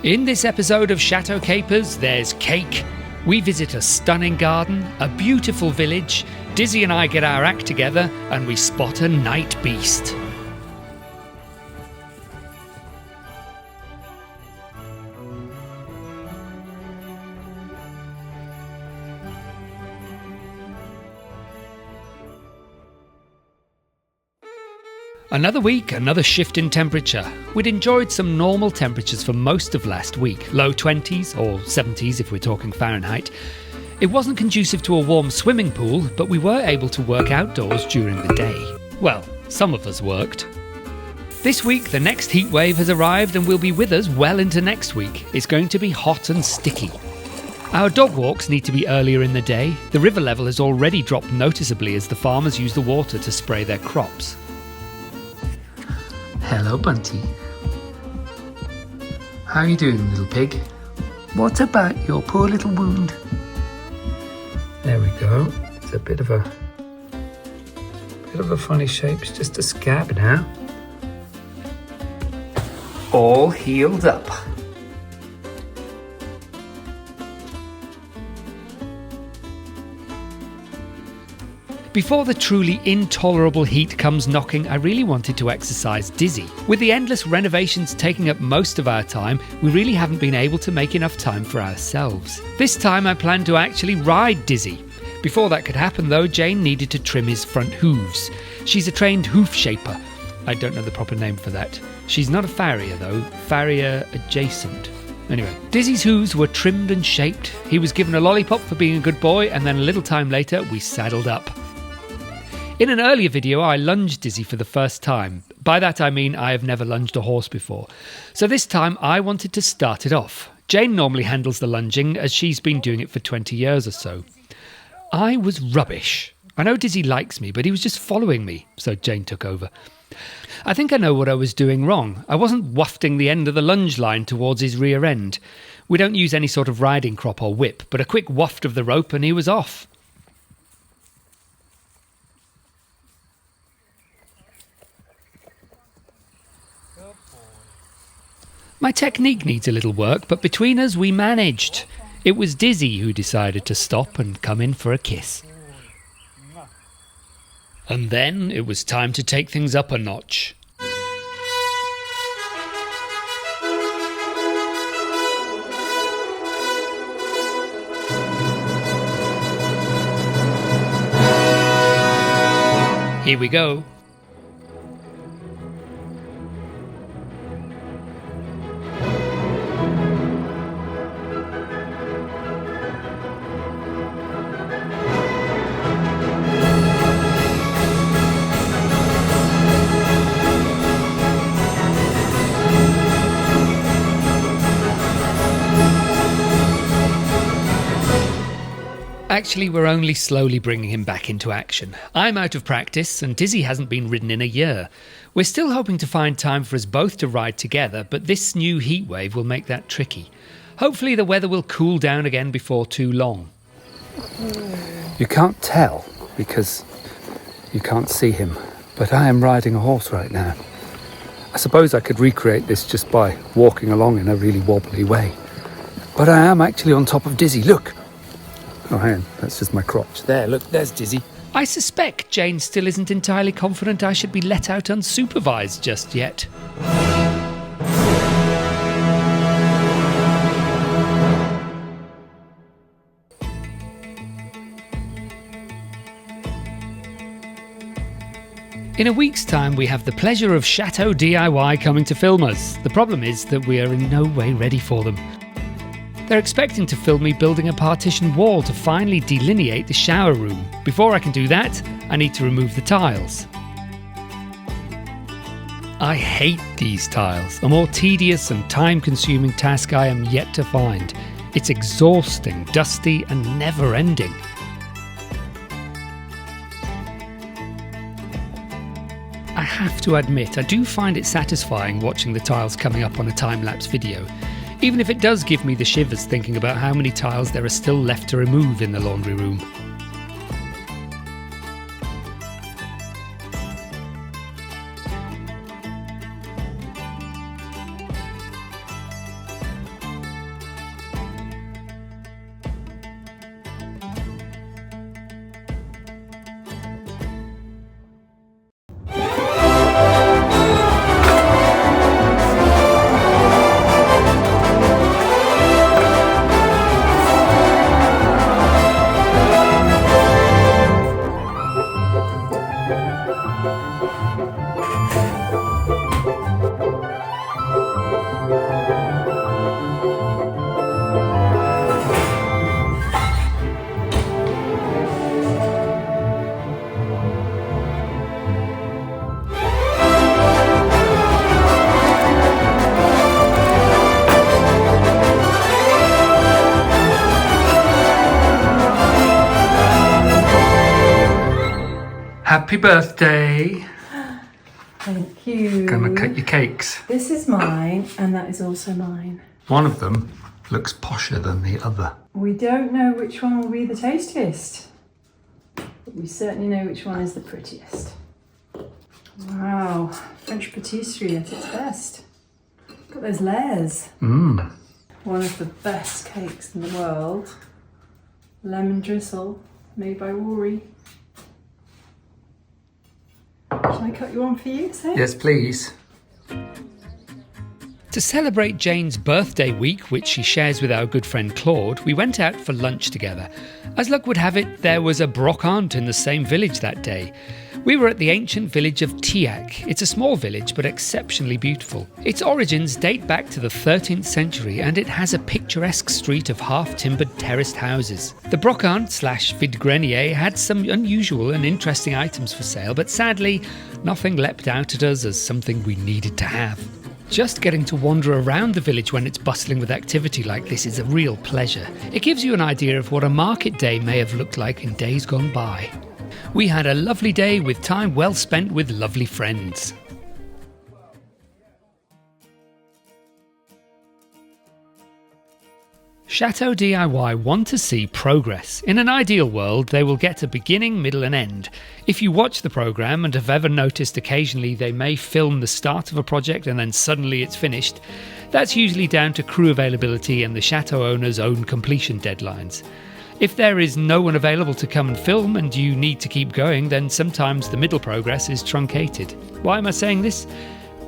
In this episode of Chateau Capers, there's cake. We visit a stunning garden, a beautiful village, Dizzy and I get our act together, and we spot a night beast. Another week, another shift in temperature. We'd enjoyed some normal temperatures for most of last week, low 20s or 70s if we're talking Fahrenheit. It wasn't conducive to a warm swimming pool, but we were able to work outdoors during the day. Well, some of us worked. This week, the next heat wave has arrived and will be with us well into next week. It's going to be hot and sticky. Our dog walks need to be earlier in the day. The river level has already dropped noticeably as the farmers use the water to spray their crops. Hello, Bunty. How are you doing, little pig? What about your poor little wound? There we go. It's a bit of a funny shape. It's just a scab now. All healed up. Before the truly intolerable heat comes knocking, I really wanted to exercise Dizzy. With the endless renovations taking up most of our time, we really haven't been able to make enough time for ourselves. This time I planned to actually ride Dizzy. Before that could happen though, Jane needed to trim his front hooves. She's a trained hoof shaper. I don't know the proper name for that. She's not a farrier though, farrier adjacent. Anyway, Dizzy's hooves were trimmed and shaped. He was given a lollipop for being a good boy, and then a little time later we saddled up. In an earlier video, I lunged Dizzy for the first time. By that I mean I have never lunged a horse before. So this time I wanted to start it off. Jane normally handles the lunging as she's been doing it for 20 years or so. I was rubbish. I know Dizzy likes me, but he was just following me, so Jane took over. I think I know what I was doing wrong. I wasn't wafting the end of the lunge line towards his rear end. We don't use any sort of riding crop or whip, but a quick waft of the rope and he was off. My technique needs a little work, but between us we managed. It was Dizzy who decided to stop and come in for a kiss. And then it was time to take things up a notch. Here we go. Actually, we're only slowly bringing him back into action. I'm out of practice and Dizzy hasn't been ridden in a year. We're still hoping to find time for us both to ride together, but this new heat wave will make that tricky. Hopefully the weather will cool down again before too long. You can't tell because you can't see him, but I am riding a horse right now. I suppose I could recreate this just by walking along in a really wobbly way. But I am actually on top of Dizzy, look! Oh, hang on, that's just my crotch. There, look, there's Dizzy. I suspect Jane still isn't entirely confident I should be let out unsupervised just yet. In a week's time, we have the pleasure of Chateau DIY coming to film us. The problem is that we are in no way ready for them. They're expecting to film me building a partition wall to finally delineate the shower room. Before I can do that, I need to remove the tiles. I hate these tiles. A more tedious and time-consuming task I am yet to find. It's exhausting, dusty, and never-ending. I have to admit, I do find it satisfying watching the tiles coming up on a time-lapse video. Even if it does give me the shivers thinking about how many tiles there are still left to remove in the laundry room. Happy birthday. Thank you. Gonna cut your cakes. This is mine, and that is also mine. One of them looks posher than the other. We don't know which one will be the tastiest, but we certainly know which one is the prettiest. Wow, French patisserie at its best. Look at those layers. Mmm. One of the best cakes in the world. Lemon drizzle, made by Rory. Shall I cut you one for you, say? Yes, please. To celebrate Jane's birthday week, which she shares with our good friend Claude, we went out for lunch together. As luck would have it, there was a brocante in the same village that day. We were at the ancient village of Tiac. It's a small village, but exceptionally beautiful. Its origins date back to the 13th century, and it has a picturesque street of half-timbered terraced houses. The brocante/vide grenier had some unusual and interesting items for sale, but sadly, nothing leapt out at us as something we needed to have. Just getting to wander around the village when it's bustling with activity like this is a real pleasure. It gives you an idea of what a market day may have looked like in days gone by. We had a lovely day with time well spent with lovely friends. Chateau DIY want to see progress. In an ideal world, they will get a beginning, middle and end. If you watch the programme and have ever noticed occasionally they may film the start of a project and then suddenly it's finished, that's usually down to crew availability and the chateau owner's own completion deadlines. If there is no one available to come and film and you need to keep going, then sometimes the middle progress is truncated. Why am I saying this?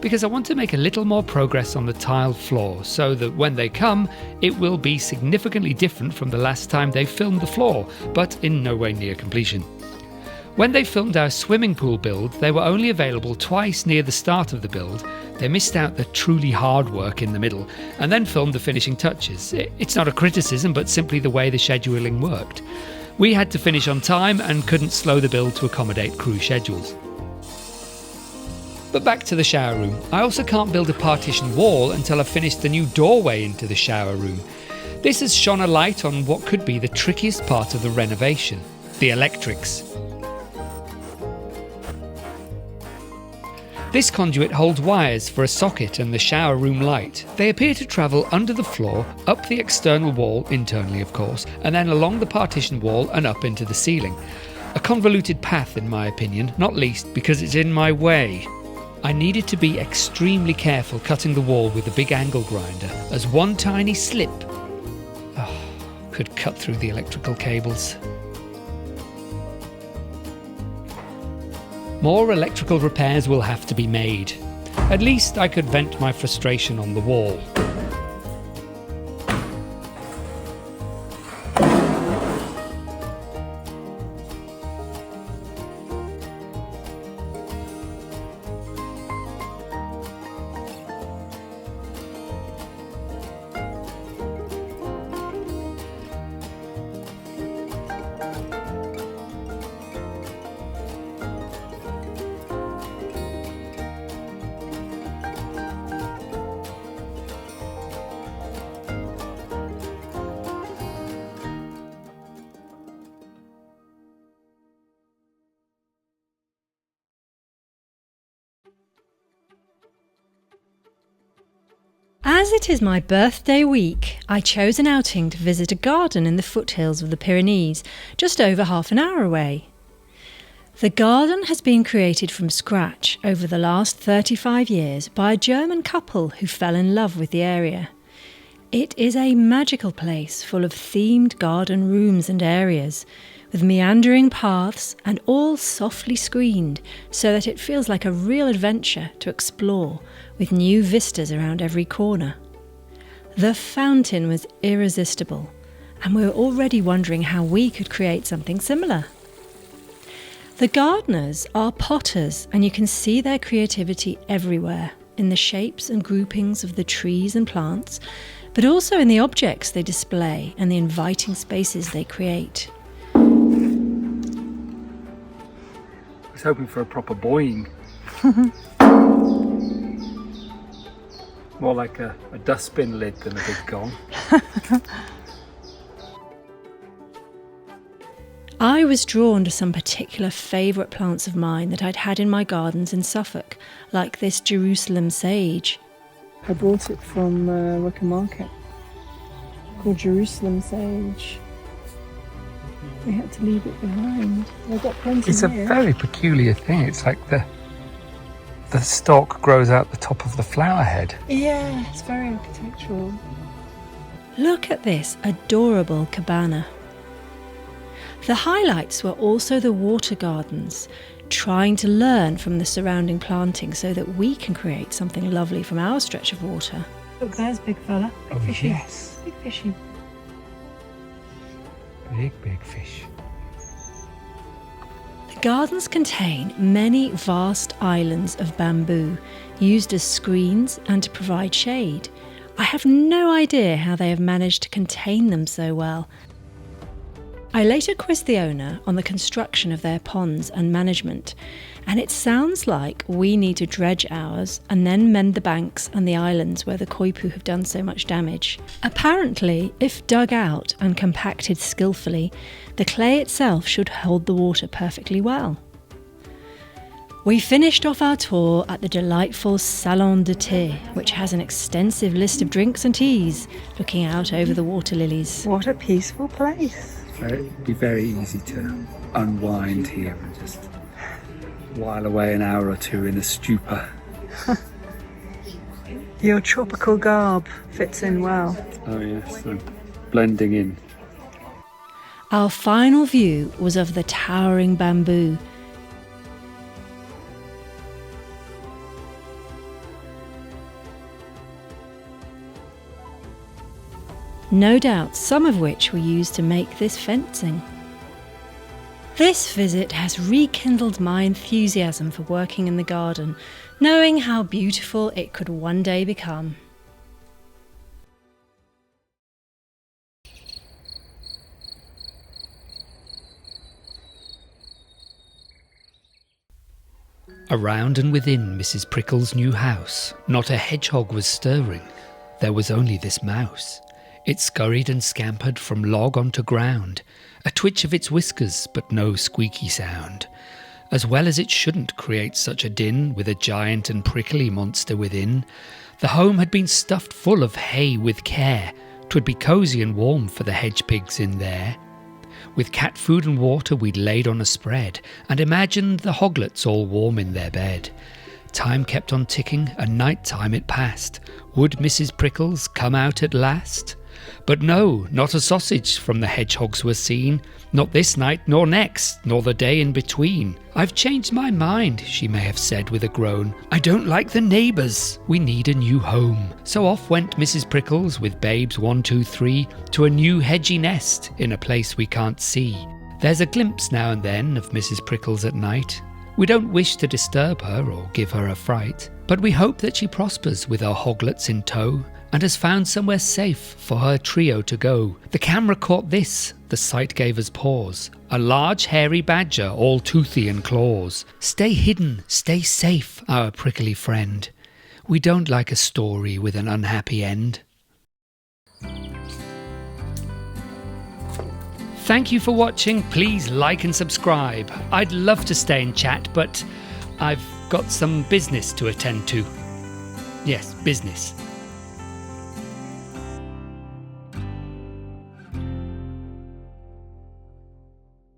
Because I want to make a little more progress on the tiled floor so that when they come, it will be significantly different from the last time they filmed the floor, but in no way near completion. When they filmed our swimming pool build, they were only available twice near the start of the build. They missed out the truly hard work in the middle, and then filmed the finishing touches. It's not a criticism, but simply the way the scheduling worked. We had to finish on time and couldn't slow the build to accommodate crew schedules. But back to the shower room. I also can't build a partition wall until I've finished the new doorway into the shower room. This has shone a light on what could be the trickiest part of the renovation: the electrics. This conduit holds wires for a socket and the shower room light. They appear to travel under the floor, up the external wall, internally of course, and then along the partition wall and up into the ceiling. A convoluted path in my opinion, not least because it's in my way. I needed to be extremely careful cutting the wall with a big angle grinder, as one tiny slip could cut through the electrical cables. More electrical repairs will have to be made. At least I could vent my frustration on the wall. As it is my birthday week, I chose an outing to visit a garden in the foothills of the Pyrenees, just over half an hour away. The garden has been created from scratch over the last 35 years by a German couple who fell in love with the area. It is a magical place full of themed garden rooms and areas, with meandering paths and all softly screened so that it feels like a real adventure to explore, with new vistas around every corner. The fountain was irresistible, and we were already wondering how we could create something similar. The gardeners are potters, and you can see their creativity everywhere, in the shapes and groupings of the trees and plants, but also in the objects they display and the inviting spaces they create. I was hoping for a proper boing. More like a dustbin lid than a big gong. I was drawn to some particular favourite plants of mine that I'd had in my gardens in Suffolk, like this Jerusalem sage. I bought it from Wickham Market, called Jerusalem sage. We had to leave it behind. I've got plenty It's here. a very peculiar thing. It's like the stalk grows out the top of the flower head. Yeah, it's very architectural. Look at this adorable cabana. The highlights were also the water gardens, trying to learn from the surrounding planting so that we can create something lovely from our stretch of water. Look, there's big fella. Big fishy. Yes. Big fishy. Big fish. The gardens contain many vast islands of bamboo, used as screens and to provide shade. I have no idea how they have managed to contain them so well. I later quizzed the owner on the construction of their ponds and management, and it sounds like we need to dredge ours and then mend the banks and the islands where the koipu have done so much damage. Apparently, if dug out and compacted skillfully, the clay itself should hold the water perfectly well. We finished off our tour at the delightful Salon de Thé, which has an extensive list of drinks and teas, looking out over the water lilies. What a peaceful place. It'd be very easy to unwind here and just while away an hour or two in a stupor. Your tropical garb fits in well. Oh yes, I'm blending in. Our final view was of the towering bamboo. No doubt some of which were used to make this fencing. This visit has rekindled my enthusiasm for working in the garden, knowing how beautiful it could one day become. Around and within Mrs. Prickles' new house, not a hedgehog was stirring. There was only this mouse. It scurried and scampered from log onto ground, a twitch of its whiskers, but no squeaky sound. As well as it shouldn't create such a din with a giant and prickly monster within. The home had been stuffed full of hay with care. 'Twould be cosy and warm for the hedge pigs in there. With cat food and water we'd laid on a spread, and imagined the hoglets all warm in their bed. Time kept on ticking, and night time it passed. Would Mrs. Prickles come out at last? But no, not a sausage from the hedgehogs was seen, not this night, nor next, nor the day in between. I've changed my mind, she may have said with a groan. I don't like the neighbours, we need a new home. So off went Mrs. Prickles with babes 1, 2, 3 to a new hedgy nest in a place we can't see. There's a glimpse now and then of Mrs. Prickles at night. We don't wish to disturb her or give her a fright, but we hope that she prospers with her hoglets in tow, and has found somewhere safe for her trio to go. The camera caught this, the sight gave us pause. A large hairy badger, all toothy and claws. Stay hidden, stay safe, our prickly friend. We don't like a story with an unhappy end. Thank you for watching. Please like and subscribe. I'd love to stay and chat, but I've got some business to attend to. Yes, business.